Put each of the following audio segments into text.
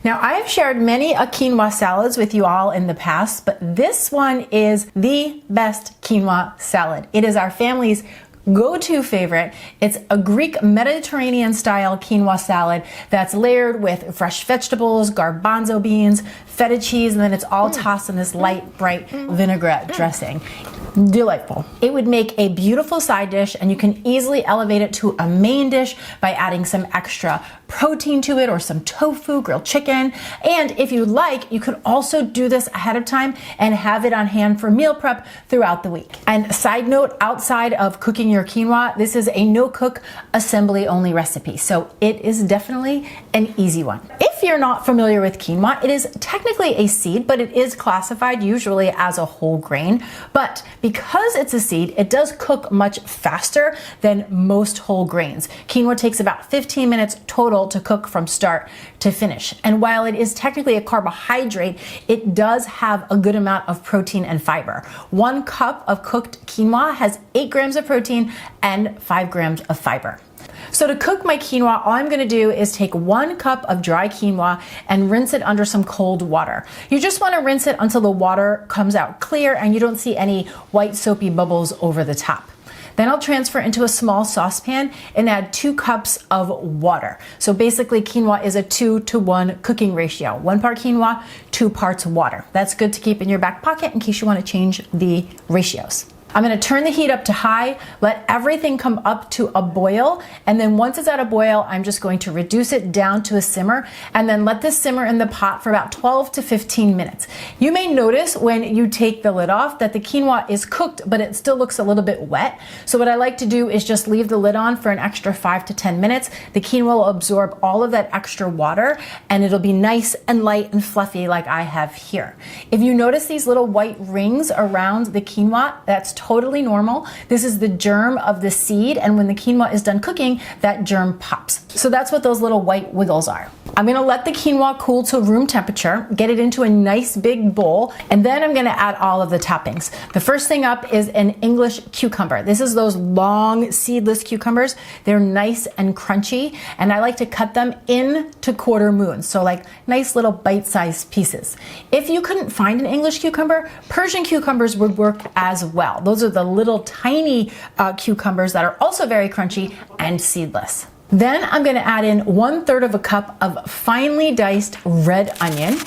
Now, I have shared many quinoa salads with you all in the past, but this one is the best quinoa salad. It is our family's go-to favorite. It's a Greek Mediterranean style quinoa salad that's layered with fresh vegetables, garbanzo beans, feta cheese, and then it's all tossed in this light, bright vinaigrette dressing. Delightful. It would make a beautiful side dish, and you can easily elevate it to a main dish by adding some extra protein to it or some tofu, grilled chicken. And if you'd like, you could also do this ahead of time and have it on hand for meal prep throughout the week. And side note, outside of cooking your quinoa, this is a no-cook, assembly-only recipe, so it is definitely an easy one. If you're not familiar with quinoa, it is technically a seed, but it is classified usually as a whole grain. But because it's a seed, it does cook much faster than most whole grains. Quinoa takes about 15 minutes total to cook from start to finish. And while it is technically a carbohydrate, it does have a good amount of protein and fiber. 1 cup of cooked quinoa has 8 grams of protein and 5 grams of fiber. So to cook my quinoa, all I'm gonna do is take 1 cup of dry quinoa and rinse it under some cold water. You just wanna rinse it until the water comes out clear and you don't see any white soapy bubbles over the top. Then I'll transfer into a small saucepan and add 2 cups of water. So basically quinoa is a 2-to-1 cooking ratio. 1 part quinoa, 2 parts water. That's good to keep in your back pocket in case you wanna change the ratios. I'm gonna turn the heat up to high, let everything come up to a boil, and then once it's at a boil, I'm just going to reduce it down to a simmer, and then let this simmer in the pot for about 12 to 15 minutes. You may notice when you take the lid off that the quinoa is cooked, but it still looks a little bit wet. So what I like to do is just leave the lid on for an extra 5 to 10 minutes. The quinoa will absorb all of that extra water, and it'll be nice and light and fluffy like I have here. If you notice these little white rings around the quinoa, that's totally normal. This is the germ of the seed, and when the quinoa is done cooking, that germ pops. So that's what those little white wiggles are. I'm gonna let the quinoa cool to room temperature, get it into a nice big bowl, and then I'm gonna add all of the toppings. The first thing up is an English cucumber. This is those long seedless cucumbers. They're nice and crunchy, and I like to cut them into quarter moons, so like nice little bite-sized pieces. If you couldn't find an English cucumber, Persian cucumbers would work as well. Those are the little tiny cucumbers that are also very crunchy and seedless. Then I'm going to add in 1/3 of a cup of finely diced red onion.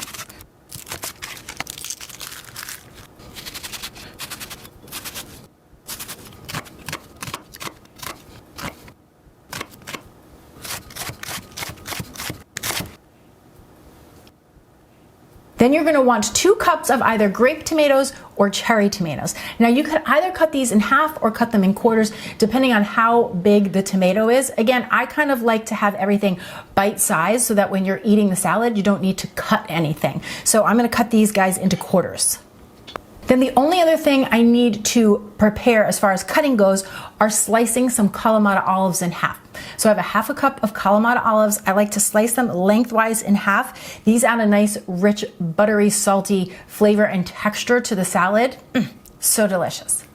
Then you're gonna want 2 cups of either grape tomatoes or cherry tomatoes. Now you could either cut these in half or cut them in quarters depending on how big the tomato is. Again, I kind of like to have everything bite-sized so that when you're eating the salad, you don't need to cut anything. So I'm gonna cut these guys into quarters. Then the only other thing I need to prepare as far as cutting goes are slicing some Kalamata olives in half. So I have a 1/2 cup of Kalamata olives. I like to slice them lengthwise in half. These add a nice, rich, buttery, salty flavor and texture to the salad. So delicious.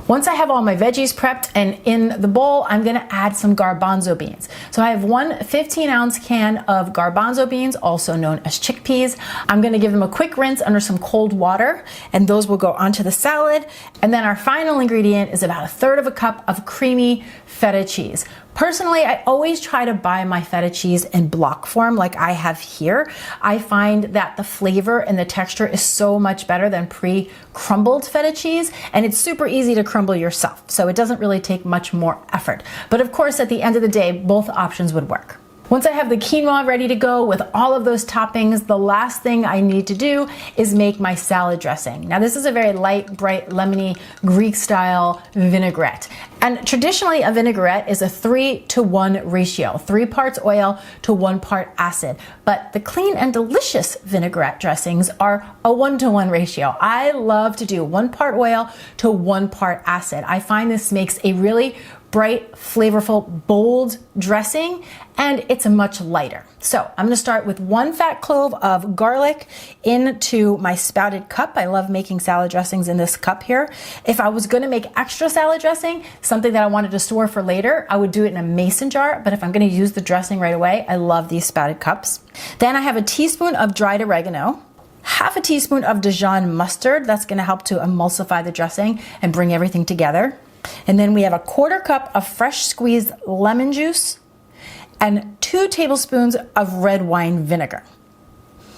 Once I have all my veggies prepped and in the bowl, I'm gonna add some garbanzo beans. So I have 1 15-ounce can of garbanzo beans, also known as chickpeas. I'm gonna give them a quick rinse under some cold water, and those will go onto the salad. And then our final ingredient is about 1/3 of a cup of creamy feta cheese. Personally, I always try to buy my feta cheese in block form like I have here. I find that the flavor and the texture is so much better than pre-crumbled feta cheese, and it's super easy to crumble yourself, so it doesn't really take much more effort. But of course, at the end of the day, both options would work. Once I have the quinoa ready to go with all of those toppings, the last thing I need to do is make my salad dressing. Now this is a very light, bright, lemony, Greek style vinaigrette. And traditionally a vinaigrette is a 3-to-1 ratio, 3 parts oil to 1 part acid. But the clean and delicious vinaigrette dressings are a 1-to-1 ratio. I love to do 1 part oil to 1 part acid. I find this makes a really bright, flavorful, bold dressing, and it's much lighter. So I'm gonna start with 1 fat clove of garlic into my spouted cup. I love making salad dressings in this cup here. If I was gonna make extra salad dressing, something that I wanted to store for later, I would do it in a mason jar, but if I'm gonna use the dressing right away, I love these spouted cups. Then I have a teaspoon of dried oregano, half a teaspoon of Dijon mustard. That's gonna help to emulsify the dressing and bring everything together. And then we have a 1/4 cup of fresh squeezed lemon juice and 2 tablespoons of red wine vinegar.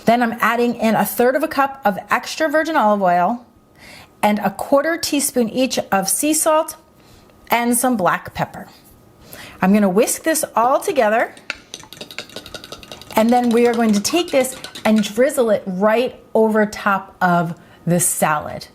Then I'm adding in 1/3 cup of extra virgin olive oil and 1/4 teaspoon each of sea salt and some black pepper. I'm gonna whisk this all together, and then we are going to take this and drizzle it right over top of the salad.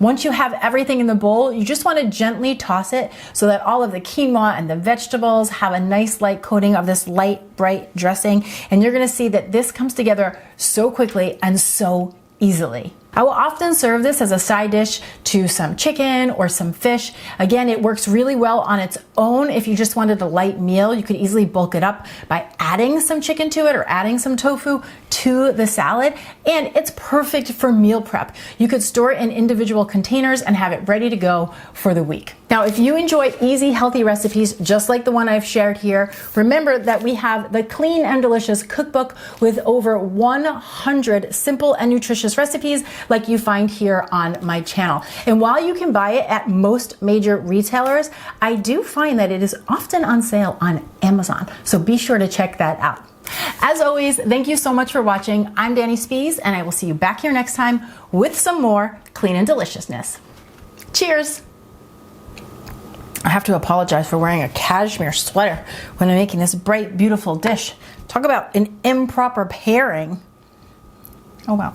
Once you have everything in the bowl, you just want to gently toss it so that all of the quinoa and the vegetables have a nice light coating of this light, bright dressing. And you're going to see that this comes together so quickly and so easily. I will often serve this as a side dish to some chicken or some fish. Again, it works really well on its own. If you just wanted a light meal, you could easily bulk it up by adding some chicken to it or adding some tofu to the salad. And it's perfect for meal prep. You could store it in individual containers and have it ready to go for the week. Now, if you enjoy easy, healthy recipes just like the one I've shared here, remember that we have the Clean and Delicious cookbook with over 100 simple and nutritious recipes like you find here on my channel. And while you can buy it at most major retailers, I do find that it is often on sale on Amazon. So be sure to check that out. As always, thank you so much for watching. I'm Dani Spies, and I will see you back here next time with some more clean and deliciousness. Cheers! I have to apologize for wearing a cashmere sweater when I'm making this bright, beautiful dish. Talk about an improper pairing. Oh well.